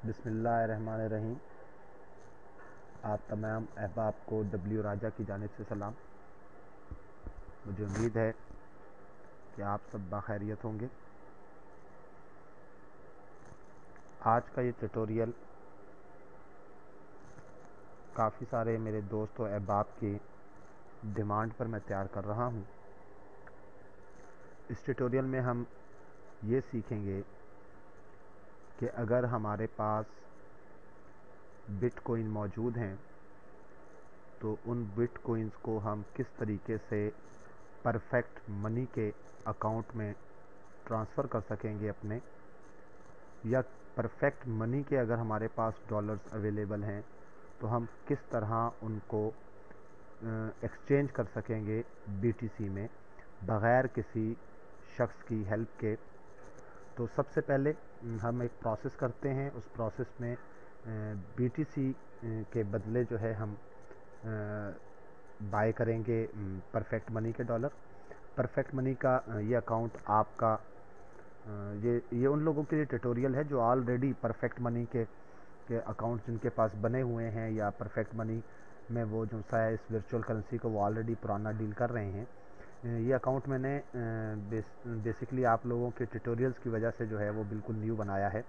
बिस्मिल्लाहिर्रहमानिर्रहीम। आप तमाम अहबाब को डब्ल्यू राजा की जानिब से सलाम। मुझे उम्मीद है कि आप सब बाखैरियत होंगे। आज का ये ट्यूटोरियल काफ़ी सारे मेरे दोस्त और अहबाब की डिमांड पर मैं तैयार कर रहा हूँ। इस ट्यूटोरियल में हम ये सीखेंगे कि अगर हमारे पास बिटकॉइन मौजूद हैं तो उन बिटकॉइंस को हम किस तरीके से परफेक्ट मनी के अकाउंट में ट्रांसफ़र कर सकेंगे अपने, या परफेक्ट मनी के अगर हमारे पास डॉलर्स अवेलेबल हैं तो हम किस तरह उनको एक्सचेंज कर सकेंगे बीटीसी में बग़ैर किसी शख्स की हेल्प के। तो सबसे पहले हम एक प्रोसेस करते हैं। उस प्रोसेस में बीटीसी के बदले जो है हम बाय करेंगे परफेक्ट मनी के डॉलर। परफेक्ट मनी का ये अकाउंट आपका ये उन लोगों के लिए ट्यूटोरियल है जो ऑलरेडी परफेक्ट मनी के अकाउंट जिनके पास बने हुए हैं, या परफेक्ट मनी में वो जो सा है इस वर्चुअल करेंसी को वो ऑलरेडी पुराना डील कर रहे हैं। ये अकाउंट मैंने बेसिकली आप लोगों के ट्यूटोरियल्स की वजह से जो है वो बिल्कुल न्यू बनाया है।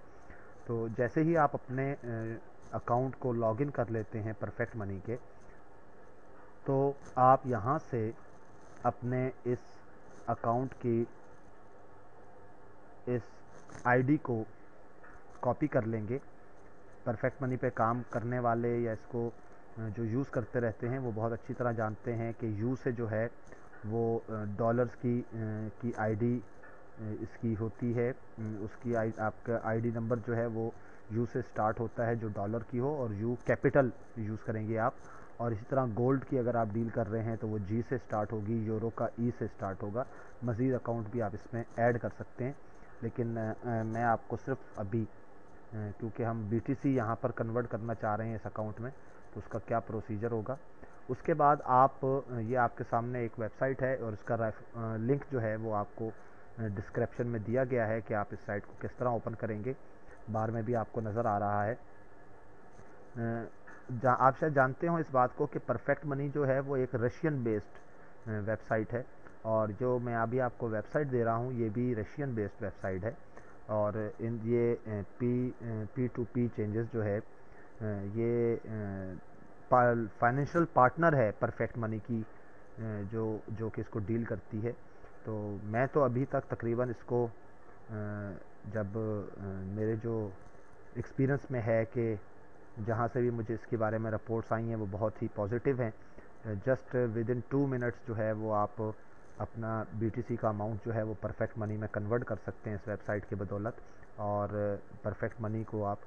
तो जैसे ही आप अपने अकाउंट को लॉगिन कर लेते हैं परफेक्ट मनी के, तो आप यहाँ से अपने इस अकाउंट की इस आईडी को कॉपी कर लेंगे। परफेक्ट मनी पे काम करने वाले या इसको जो यूज़ करते रहते हैं वो बहुत अच्छी तरह जानते हैं कि यू से जो है वो डॉलर्स की आईडी इसकी होती है। उसकी आपका आईडी नंबर जो है वो यू से स्टार्ट होता है जो डॉलर की हो, और यू कैपिटल यूज़ करेंगे आप। और इसी तरह गोल्ड की अगर आप डील कर रहे हैं तो वो जी से स्टार्ट होगी, यूरो का ई से स्टार्ट होगा। मज़ीद अकाउंट भी आप इसमें ऐड कर सकते हैं, लेकिन मैं आपको सिर्फ अभी क्योंकि हम बीटीसी यहाँ पर कन्वर्ट करना चाह रहे हैं इस अकाउंट में, तो उसका क्या प्रोसीजर होगा। उसके बाद आप ये आपके सामने एक वेबसाइट है और इसका लिंक जो है वो आपको डिस्क्रिप्शन में दिया गया है कि आप इस साइट को किस तरह ओपन करेंगे। बाहर में भी आपको नज़र आ रहा है। आप शायद जानते हो इस बात को कि परफेक्ट मनी जो है वो एक रशियन बेस्ड वेबसाइट है, और जो मैं अभी आपको वेबसाइट दे रहा हूँ ये भी रशियन बेस्ड वेबसाइट है। और ये पी टू पी चेंजेस जो है ये फाइनेंशियल पार्टनर है परफेक्ट मनी की, जो कि इसको डील करती है। तो मैं तो अभी तक तकरीबन इसको जब मेरे जो एक्सपीरियंस में है कि जहाँ से भी मुझे इसके बारे में रिपोर्ट्स आई हैं वो बहुत ही पॉजिटिव हैं। जस्ट विद इन 2 मिनट्स जो है वो आप अपना बीटीसी का अमाउंट जो है वो परफेक्ट मनी में कन्वर्ट कर सकते हैं इस वेबसाइट की बदौलत। और परफेक्ट मनी को आप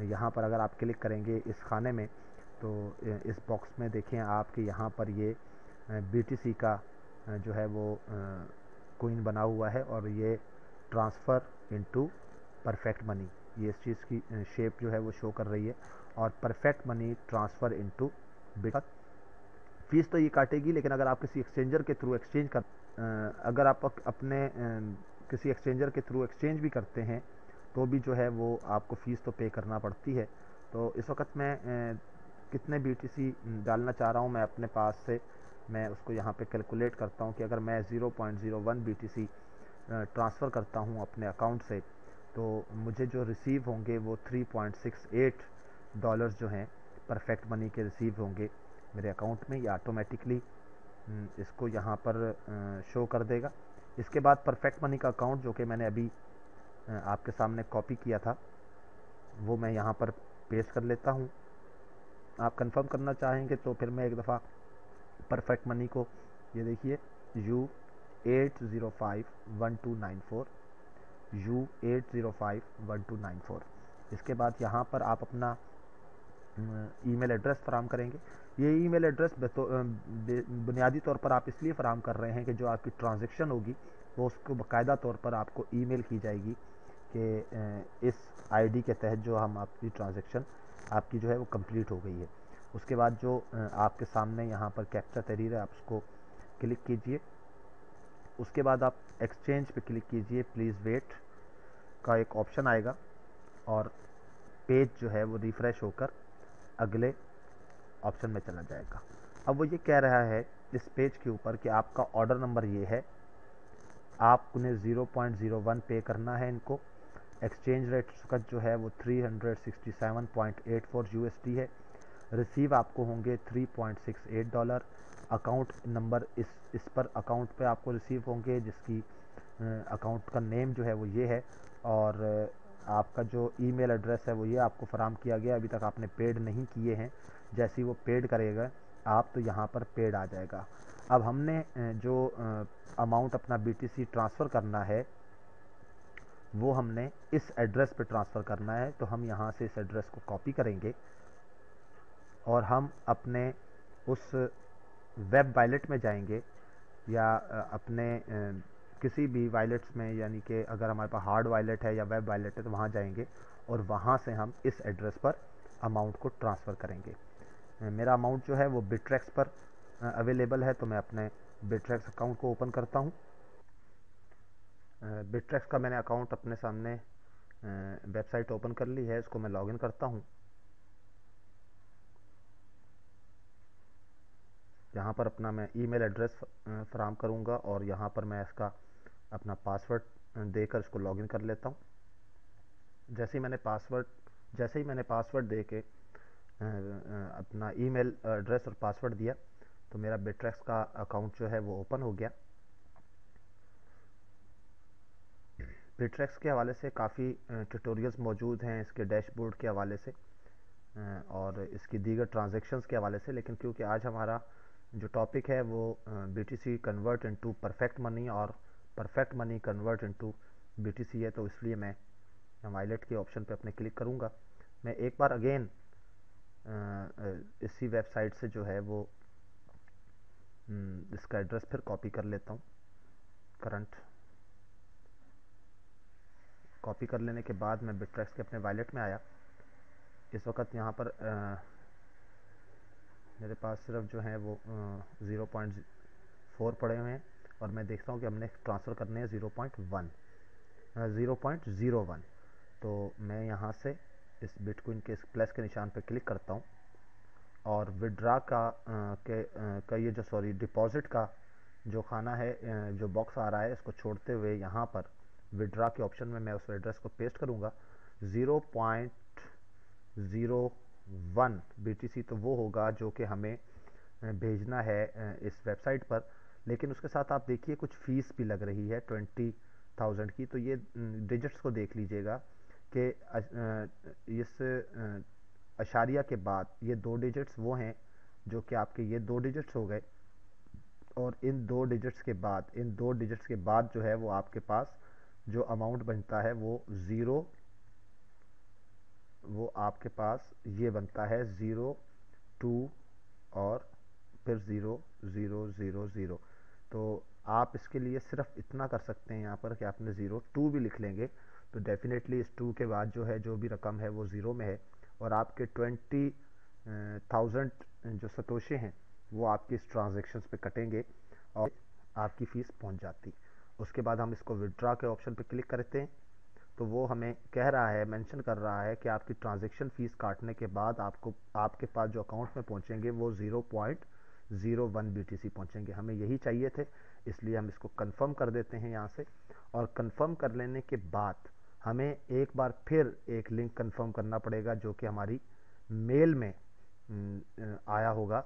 यहाँ पर अगर आप क्लिक करेंगे इस खाने में, तो इस बॉक्स में देखें आप कि यहाँ पर ये बीटीसी का जो है वो कोइन बना हुआ है, और ये ट्रांसफ़र इनटू परफेक्ट मनी, ये इस चीज़ की शेप जो है वो शो कर रही है। और perfect money transfer into bit. Fees तो ये काटेगी, लेकिन अगर आप किसी एक्सचेंजर के थ्रू एक्सचेंज कर अगर आप अपने किसी एक्सचेंजर के थ्रू एक्सचेंज भी करते हैं तो भी जो है वो आपको फ़ीस तो पे करना पड़ती है। तो इस वक्त मैं कितने बीटीसी डालना चाह रहा हूँ मैं अपने पास से, मैं उसको यहाँ पे कैलकुलेट करता हूँ कि अगर मैं 0.01 बीटीसी ट्रांसफ़र करता हूँ अपने अकाउंट से, तो मुझे जो रिसीव होंगे वो 3.68 डॉलर्स जो हैं परफेक्ट मनी के रिसीव होंगे मेरे अकाउंट में। ये ऑटोमेटिकली इसको यहाँ पर शो कर देगा। इसके बाद परफेक्ट मनी का अकाउंट जो कि मैंने अभी आपके सामने कॉपी किया था वो मैं यहाँ पर पेस्ट कर लेता हूँ। आप कंफर्म करना चाहेंगे तो फिर मैं एक दफ़ा परफेक्ट मनी को, ये देखिए U8051294, U8051294। इसके बाद यहाँ पर आप अपना ईमेल एड्रेस फराम करेंगे। ये ईमेल एड्रेस बुनियादी तौर पर आप इसलिए फराम कर रहे हैं कि जो आपकी ट्रांजैक्शन होगी वो उसको बाकायदा तौर पर आपको ईमेल की जाएगी कि इस आईडी के तहत जो हम आपकी ट्रांजैक्शन आपकी जो है वो कंप्लीट हो गई है। उसके बाद जो आपके सामने यहाँ पर कैप्चा तहरीर है आप उसको क्लिक कीजिए। उसके बाद आप एक्सचेंज पे क्लिक कीजिए। प्लीज़ वेट का एक ऑप्शन आएगा, और पेज जो है वो रिफ़्रेश होकर अगले ऑप्शन में चला जाएगा। अब वो ये कह रहा है इस पेज के ऊपर कि आपका ऑर्डर नंबर ये है, आप उन्हें 0.01 पे करना है इनको। एक्सचेंज रेट का जो है वो 367.84 यूएसडी है। रिसीव आपको होंगे $3.68। अकाउंट नंबर इस पर अकाउंट पे आपको रिसीव होंगे, जिसकी अकाउंट का नेम जो है वो ये है, और आपका जो ईमेल एड्रेस है वो ये आपको फराम किया गया। अभी तक आपने पेड नहीं किए हैं, जैसे ही वो पेड करेगा आप तो यहाँ पर पेड आ जाएगा। अब हमने जो अमाउंट अपना BTC ट्रांसफ़र करना है वो हमने इस एड्रेस पे ट्रांसफ़र करना है। तो हम यहाँ से इस एड्रेस को कॉपी करेंगे और हम अपने उस वेब वॉलेट में जाएंगे, या अपने किसी भी वॉलेट्स में, यानी कि अगर हमारे पास हार्ड वॉलेट है या वेब वॉलेट है तो वहाँ जाएंगे और वहाँ से हम इस एड्रेस पर अमाउंट को ट्रांसफ़र करेंगे। मेरा अमाउंट जो है वो बिट्रेक्स पर अवेलेबल है, तो मैं अपने बिट्रेक्स अकाउंट को ओपन करता हूँ। बिट्रेक्स का मैंने अकाउंट अपने सामने वेबसाइट ओपन कर ली है, इसको मैं लॉगिन करता हूँ। यहाँ पर अपना मैं ईमेल एड्रेस फराहम करूँगा और यहाँ पर मैं इसका अपना पासवर्ड देकर इसको लॉगिन कर लेता हूँ। जैसे ही मैंने पासवर्ड दे के अपना ईमेल एड्रेस और पासवर्ड दिया तो मेरा बिट्रेक्स का अकाउंट जो है वो ओपन हो गया। बिट्रेक्स के हवाले से काफ़ी ट्यूटोरियल्स मौजूद हैं, इसके डैशबोर्ड के हवाले से और इसकी दीगर ट्रांजैक्शंस के हवाले से, लेकिन क्योंकि आज हमारा जो टॉपिक है वो BTC convert into perfect money और perfect money convert into BTC है, तो इसलिए मैं वॉलेट के ऑप्शन पे अपने क्लिक करूँगा। मैं एक बार अगेन इसी वेबसाइट से जो है वो इसका एड्रेस फिर कॉपी कर लेता हूँ। करंट कॉपी कर लेने के बाद मैं बिट्रेक्स के अपने वॉलेट में आया। इस वक्त यहाँ पर मेरे पास सिर्फ जो है वो 0.4 पड़े हुए हैं और मैं देखता हूँ कि हमने ट्रांसफ़र करने हैं 0.01। तो मैं यहाँ से इस बिटकॉइन के इस प्लस के निशान पर क्लिक करता हूँ और विड्रा का ये जो डिपॉजिट का जो खाना है, जो बॉक्स आ रहा है, इसको छोड़ते हुए यहाँ पर विड्रा के ऑप्शन में मैं उस एड्रेस को पेस्ट करूँगा। 0.01 BTC तो वो होगा जो कि हमें भेजना है इस वेबसाइट पर, लेकिन उसके साथ आप देखिए कुछ फ़ीस भी लग रही है 20,000 की। तो ये डिजिट्स को देख लीजिएगा कि इस अशारिया के बाद ये 2 डिजिट्स वो हैं जो कि आपके ये 2 डिजिट्स हो गए, और इन 2 डिजिट्स के बाद जो है वो आपके पास जो अमाउंट बनता है वो आपके पास ये बनता है 02 और फिर 0000। तो आप इसके लिए सिर्फ इतना कर सकते हैं यहाँ पर कि आपने 02 भी लिख लेंगे तो डेफिनेटली इस 2 के बाद जो है जो भी रकम है वो ज़ीरो में है, और आपके 20,000 जो सतोशे हैं वो आपकी इस ट्रांजेक्शन्स पे कटेंगे और आपकी फ़ीस पहुँच जाती। उसके बाद हम इसको विड्रा के ऑप्शन पे क्लिक करते हैं तो वो हमें कह रहा है, मेंशन कर रहा है कि आपकी ट्रांजैक्शन फ़ीस काटने के बाद आपके पास जो अकाउंट में पहुंचेंगे वो 0.01 BTC पहुंचेंगे। हमें यही चाहिए थे, इसलिए हम इसको कंफर्म कर देते हैं यहाँ से। और कंफर्म कर लेने के बाद हमें एक बार फिर एक लिंक कंफर्म करना पड़ेगा जो कि हमारी मेल में आया होगा।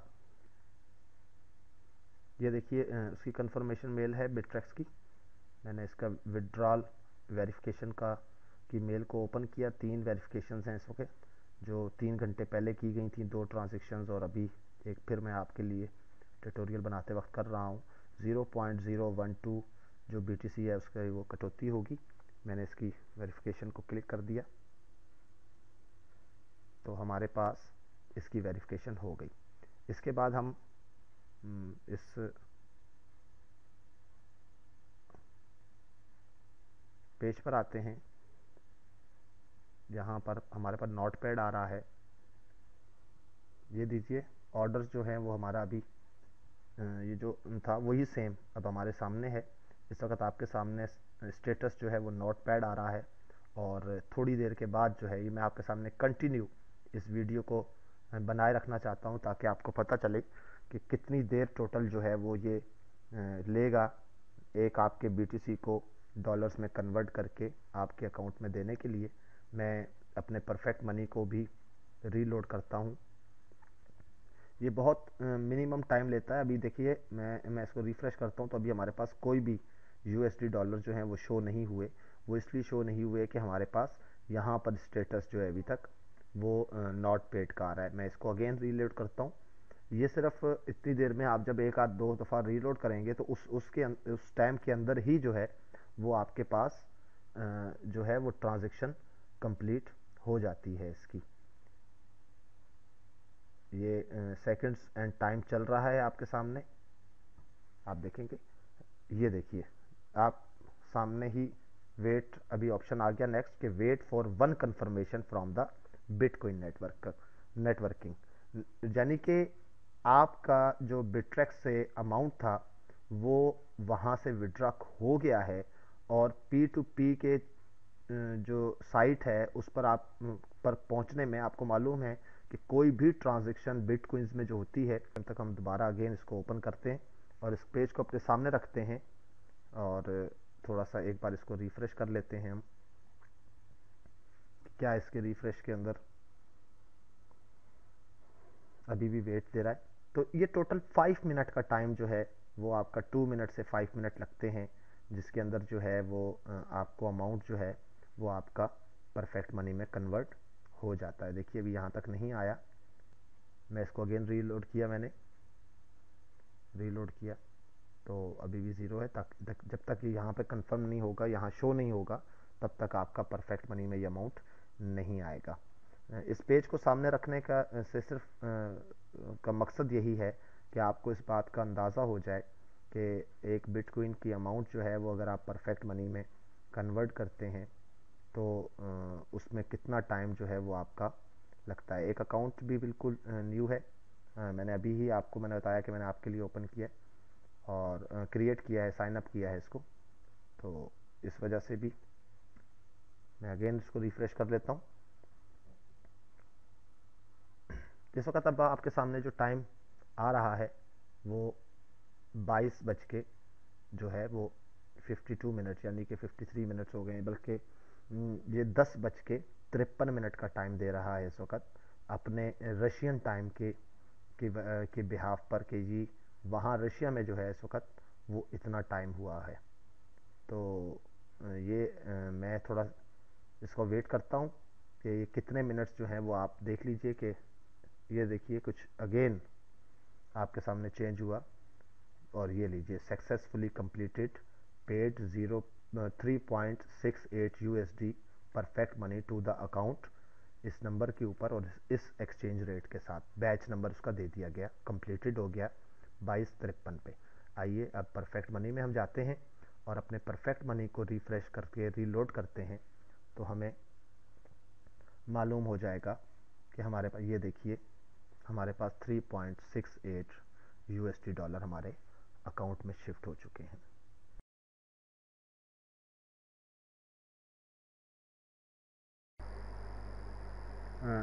ये देखिए उसकी कंफर्मेशन मेल है बिट्रेक्स की। मैंने इसका विड्रॉल वेरिफिकेशन की मेल को ओपन किया। 3 वेरिफिकेशंस हैं इस वक्त जो 3 घंटे पहले की गई थी, 2 ट्रांजेक्शन्स, और अभी एक फिर मैं आपके लिए ट्यूटोरियल बनाते वक्त कर रहा हूँ। 0.012 जो BTC है उसका वो कटौती होगी। मैंने इसकी वेरिफिकेशन को क्लिक कर दिया तो हमारे पास इसकी वेरिफिकेशन हो गई। इसके बाद हम इस पेज पर आते हैं। यहाँ पर हमारे पास नोट पैड आ रहा है, ये दीजिए। ऑर्डर्स जो हैं वो हमारा अभी ये जो था वही सेम अब हमारे सामने है। इस वक्त आपके सामने स्टेटस जो है वो नोट पैड आ रहा है और थोड़ी देर के बाद जो है ये मैं आपके सामने कंटिन्यू इस वीडियो को बनाए रखना चाहता हूँ, ताकि आपको पता चले कि कितनी देर टोटल जो है वो ये लेगा एक आपके बीटीसी को डॉलर्स में कन्वर्ट करके आपके अकाउंट में देने के लिए। मैं अपने परफेक्ट मनी को भी रीलोड करता हूँ। ये बहुत मिनिमम टाइम लेता है। अभी देखिए मैं इसको रिफ़्रेश करता हूँ तो अभी हमारे पास कोई भी यूएसडी डॉलर जो हैं वो शो नहीं हुए। वो इसलिए शो नहीं हुए कि हमारे पास यहाँ पर स्टेटस जो है अभी तक वो नॉट पेड का आ रहा है। मैं इसको अगेन रीलोड करता हूँ। ये सिर्फ इतनी देर में, आप जब एक आध दो दफ़ा रीलोड करेंगे तो उस टाइम के अंदर ही जो है वो आपके पास जो है वो ट्रांजेक्शन कंप्लीट हो जाती है इसकी। ये सेकंड्स एंड टाइम चल रहा है आपके सामने, आप देखेंगे। ये देखिए आप सामने ही वेट, अभी ऑप्शन आ गया नेक्स्ट कि wait for one confirmation from the bitcoin networking, यानी कि आपका जो बिट्रेक्स से अमाउंट था वो वहाँ से विड्रॉ हो गया है, और पी टू पी के जो साइट है उस पर आप पर पहुंचने में आपको मालूम है कि कोई भी ट्रांजैक्शन बिटकॉइंस में जो होती है, तब तक हम दोबारा अगेन इसको ओपन करते हैं और इस पेज को अपने सामने रखते हैं और थोड़ा सा एक बार इसको रिफ्रेश कर लेते हैं हम। क्या इसके रिफ्रेश के अंदर अभी भी वेट दे रहा है। तो ये टोटल 5 मिनट का टाइम जो है वो आपका 2 मिनट से 5 मिनट लगते हैं, जिसके अंदर जो है वो आपको अमाउंट जो है वो आपका परफेक्ट मनी में कन्वर्ट हो जाता है। देखिए अभी यहाँ तक नहीं आया। मैं इसको अगेन रीलोड किया, मैंने रीलोड किया तो अभी भी ज़ीरो है। जब तक ये यहाँ पे कंफर्म नहीं होगा, यहाँ शो नहीं होगा, तब तक आपका परफेक्ट मनी में ये अमाउंट नहीं आएगा। इस पेज को सामने रखने का से सिर्फ का मकसद यही है कि आपको इस बात का अंदाज़ा हो जाए कि एक बिटकॉइन की अमाउंट जो है वो अगर आप परफेक्ट मनी में कन्वर्ट करते हैं तो उसमें कितना टाइम जो है वो आपका लगता है। एक अकाउंट भी बिल्कुल न्यू है, मैंने अभी ही आपको मैंने बताया कि मैंने आपके लिए ओपन किया और क्रिएट किया है, साइन अप किया है इसको, तो इस वजह से भी मैं अगेन इसको रिफ्रेश कर लेता हूँ। इस वक्त अब आपके सामने जो टाइम आ रहा है वो 22 बज के जो है वो 52 मिनट, यानी कि 53 मिनट्स हो गए हैं, बल्कि ये 10 बज के 53 मिनट का टाइम दे रहा है इस वक्त अपने रशियन टाइम के बिहाफ पर, कि जी वहाँ रशिया में जो है इस वक्त वो इतना टाइम हुआ है। तो ये मैं थोड़ा इसको वेट करता हूँ कि ये कितने मिनट्स जो हैं वो आप देख लीजिए कि ये देखिए कुछ अगेन आपके सामने चेंज हुआ और ये लीजिए successfully completed, paid 3.68 USD perfect money to the account, इस नंबर के ऊपर और इस एक्सचेंज रेट के साथ बैच नंबर उसका दे दिया गया, कंप्लीटेड हो गया 22:53 पे। आइए अब परफेक्ट मनी में हम जाते हैं और अपने परफेक्ट मनी को रिफ्रेश करके रीलोड करते हैं तो हमें मालूम हो जाएगा कि हमारे पास, ये देखिए हमारे पास 3.68 यूएसडी डॉलर हमारे अकाउंट में शिफ्ट हो चुके हैं।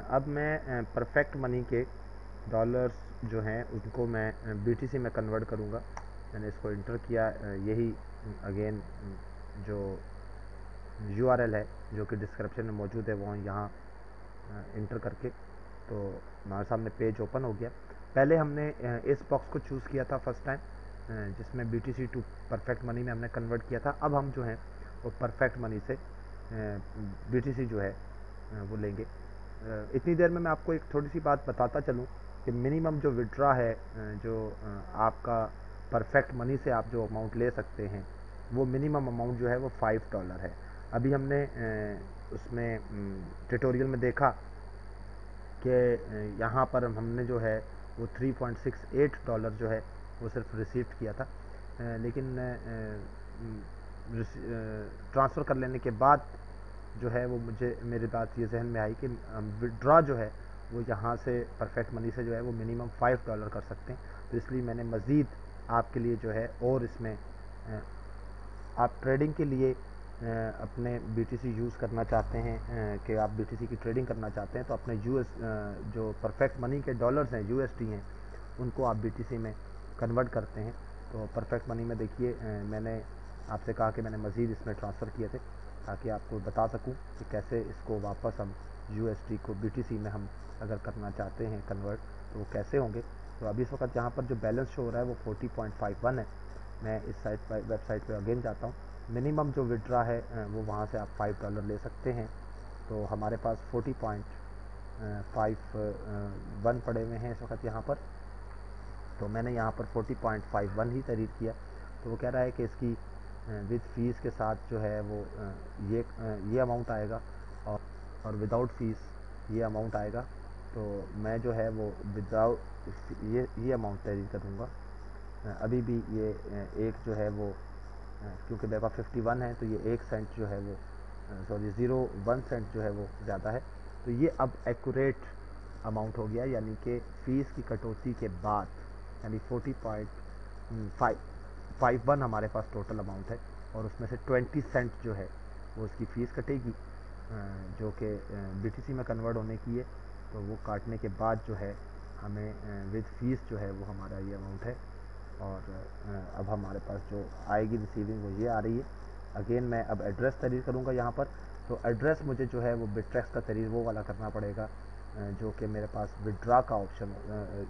अब मैं परफेक्ट मनी के डॉलर्स जो हैं उनको मैं बीटीसी में कन्वर्ट करूँगा। मैंने इसको इंटर किया, यही अगेन जो यूआरएल है जो कि डिस्क्रिप्शन में मौजूद है वो यहाँ इंटर करके, तो हमारे सामने पेज ओपन हो गया। पहले हमने इस बॉक्स को चूज़ किया था फर्स्ट टाइम, जिसमें बीटीसी टू परफेक्ट मनी में हमने कन्वर्ट किया था। अब हम जो है वो परफेक्ट मनी से बीटीसी जो है वो लेंगे। इतनी देर में मैं आपको एक थोड़ी सी बात बताता चलूँ कि मिनिमम जो विड्रॉ है, जो आपका परफेक्ट मनी से आप जो अमाउंट ले सकते हैं, वो मिनिमम अमाउंट जो है वो $5 है। अभी हमने उसमें ट्यूटोरियल में देखा कि यहाँ पर हमने जो है वो $3.68 जो है वो सिर्फ रिसीव किया था, लेकिन ट्रांसफ़र कर लेने के बाद जो है वो मेरी बात ये जहन में आई कि विड्रॉ जो है वो यहाँ से परफेक्ट मनी से जो है वो मिनिमम $5 कर सकते हैं। तो इसलिए मैंने मज़ीद आपके लिए जो है और इसमें आप ट्रेडिंग के लिए अपने बीटीसी यूज़ करना चाहते हैं, कि आप बीटीसी की ट्रेडिंग करना चाहते हैं, तो अपने यूएस जो परफेक्ट मनी के डॉलर्स हैं, यूएसडी हैं, उनको आप बीटीसी में कन्वर्ट करते हैं। तो परफेक्ट मनी में देखिए, मैंने आपसे कहा कि मैंने मज़ीद इसमें ट्रांसफ़र किए थे ताकि आपको बता सकूं कि कैसे इसको वापस हम यूएसडी को बीटीसी में हम अगर करना चाहते हैं कन्वर्ट तो वो कैसे होंगे। तो अभी इस वक्त यहाँ पर जो बैलेंस शो हो रहा है वो 40.51 है। मैं इस साइट पर वेबसाइट पर अगेन जाता हूँ। मिनिमम जो विड्रा है वो वहाँ से आप $5 ले सकते हैं। तो हमारे पास 40.51 पड़े हुए हैं इस वक्त यहाँ पर। तो मैंने यहाँ पर 40.51 ही तहरीर किया। तो वो कह रहा है कि इसकी विद फीस के साथ जो है वो ये अमाउंट आएगा और विदाउट फीस ये अमाउंट आएगा। तो मैं जो है वो विदाउट ये अमाउंट तहरीर करूँगा। अभी भी ये एक जो है वो क्योंकि मेरे पास 51 है तो ये 1 सेंट जो है वो 0.1 सेंट जो है वो ज़्यादा है। तो ये अब एक्यूरेट अमाउंट हो गया, यानी कि फ़ीस की कटौती के बाद, यानी 40.51 हमारे पास टोटल अमाउंट है और उसमें से 20 सेंट जो है वो उसकी फ़ीस कटेगी, जो कि बीटीसी में कन्वर्ट होने की है। तो वो काटने के बाद जो है हमें विद फीस जो है वो हमारा ये अमाउंट है। और अब हमारे पास जो आएगी रिसीविंग वो ये आ रही है। अगेन मैं अब एड्रेस तहरीर करूँगा यहाँ पर। तो एड्रेस मुझे जो है वो बिटरेक्स का तहरीर वो वाला करना पड़ेगा जो कि मेरे पास विड्रा का ऑप्शन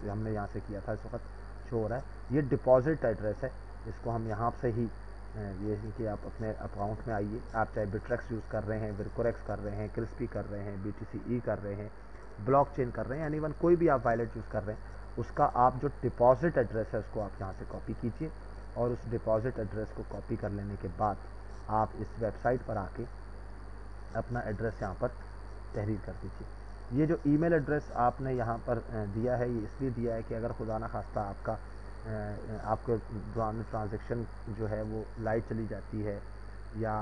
हमने यहाँ से किया था, इस वक्त शो हो रहा है। ये डिपॉजिट एड्रेस है, इसको हम यहाँ से ही ये है कि आप अपने अकाउंट में आइए। आप चाहे बिटरेक्स यूज़ कर रहे हैं, विरकोरेक्स कर रहे हैं, क्रिस्पी कर रहे हैं, BTC कर रहे हैं, ब्लॉकचेन कर रहे हैं, यानी वन कोई भी आप वॉलेट यूज़ कर रहे हैं, उसका आप जो डिपॉजिट एड्रेस है उसको आप यहाँ से कॉपी कीजिए और उस डिपॉजिट एड्रेस को कॉपी कर लेने के बाद आप इस वेबसाइट पर आके अपना एड्रेस यहाँ पर तहरीर कर दीजिए। ये जो ईमेल एड्रेस आपने यहाँ पर दिया है, ये इसलिए दिया है कि अगर खुदा ना खास्ता आपके दौरान ट्रांजैक्शन जो है वो लाइट चली जाती है या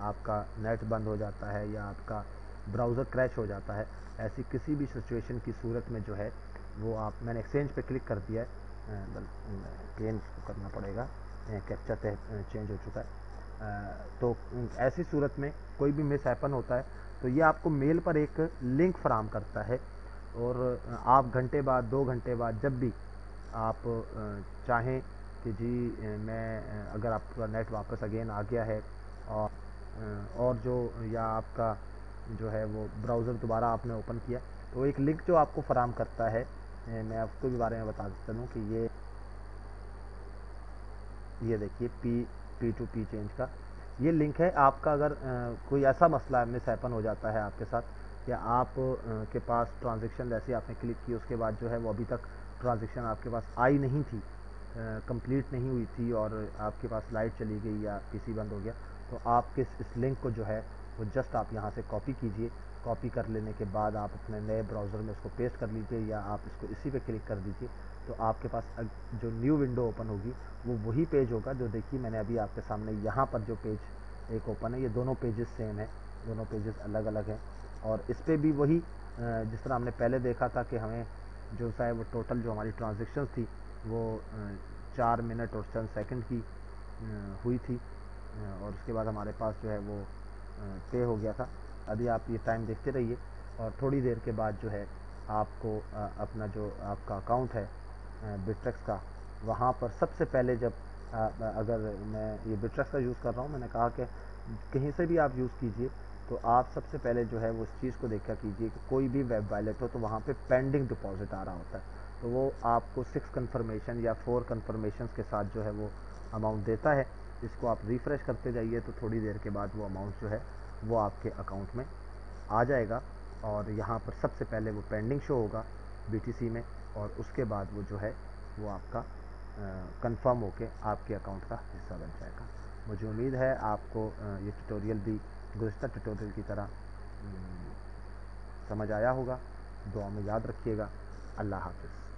आपका नेट बंद हो जाता है या आपका ब्राउज़र क्रैश हो जाता है, ऐसी किसी भी सिचुएशन की सूरत में जो है वो मैंने एक्सचेंज पे क्लिक कर दिया है, क्लेम करना पड़ेगा, कैप्चा चेंज हो चुका है। तो ऐसी सूरत में कोई भी मिस हैपन होता है तो ये आपको मेल पर एक लिंक फराहम करता है और आप घंटे बाद 2 घंटे बाद जब भी आप चाहें कि जी मैं अगर आपका नेट वापस अगेन आ गया है और जो या आपका जो है वो ब्राउज़र दोबारा आपने ओपन किया तो एक लिंक जो आपको फराहम करता है, मैं आपको भी बारे में बता देता हूँ कि ये देखिए P2P चेंज का ये लिंक है। आपका अगर कोई ऐसा मसला मिस हैपन हो जाता है आपके साथ या आप के पास ट्रांजैक्शन जैसे आपने क्लिक की उसके बाद जो है वो अभी तक ट्रांजैक्शन आपके पास आई नहीं थी, कंप्लीट नहीं हुई थी और आपके पास लाइट चली गई या पीसी बंद हो गया, तो आप इस लिंक को जो है वो जस्ट आप यहाँ से कॉपी कीजिए। कॉपी कर लेने के बाद आप अपने नए ब्राउज़र में उसको पेस्ट कर लीजिए या आप इसको इसी पे क्लिक कर दीजिए। तो आपके पास जो न्यू विंडो ओपन होगी वो वही पेज होगा जो देखिए मैंने अभी आपके सामने यहाँ पर जो पेज एक ओपन है, ये दोनों पेजेस सेम है, दोनों पेजेस अलग अलग हैं और इस पर भी वही जिस तरह हमने पहले देखा था कि हमें जो सा है वो टोटल जो हमारी ट्रांजेक्शन थी वो 4 मिनट और चंद सेकंड की हुई थी और उसके बाद हमारे पास जो है वो पे हो गया था। अभी आप ये टाइम देखते रहिए और थोड़ी देर के बाद जो है आपको अपना जो आपका अकाउंट है बिटरेक्स का, वहाँ पर सबसे पहले जब अगर मैं ये बिटरेक्स का यूज़ कर रहा हूँ, मैंने कहा कि कहीं से भी आप यूज़ कीजिए तो आप सबसे पहले जो है वो उस चीज़ को देखा कीजिए कि कोई भी वेब वॉलेट हो तो वहाँ पे पेंडिंग डिपॉजिट आ रहा होता है, तो वो आपको 6 कन्फर्मेशन या 4 कन्फर्मेशन के साथ जो है वो अमाउंट देता है। इसको आप रिफ़्रेश करते जाइए तो थोड़ी देर के बाद वो अमाउंट जो है वो आपके अकाउंट में आ जाएगा और यहाँ पर सबसे पहले वो पेंडिंग शो होगा BTC में और उसके बाद वो जो है वो आपका कंफर्म होके आपके अकाउंट का हिस्सा बन जाएगा। मुझे उम्मीद है आपको ये ट्यूटोरियल भी गुज़िश्ता ट्यूटोरियल की तरह समझ आया होगा। दुआ में याद रखिएगा। अल्लाह हाफ़िज़।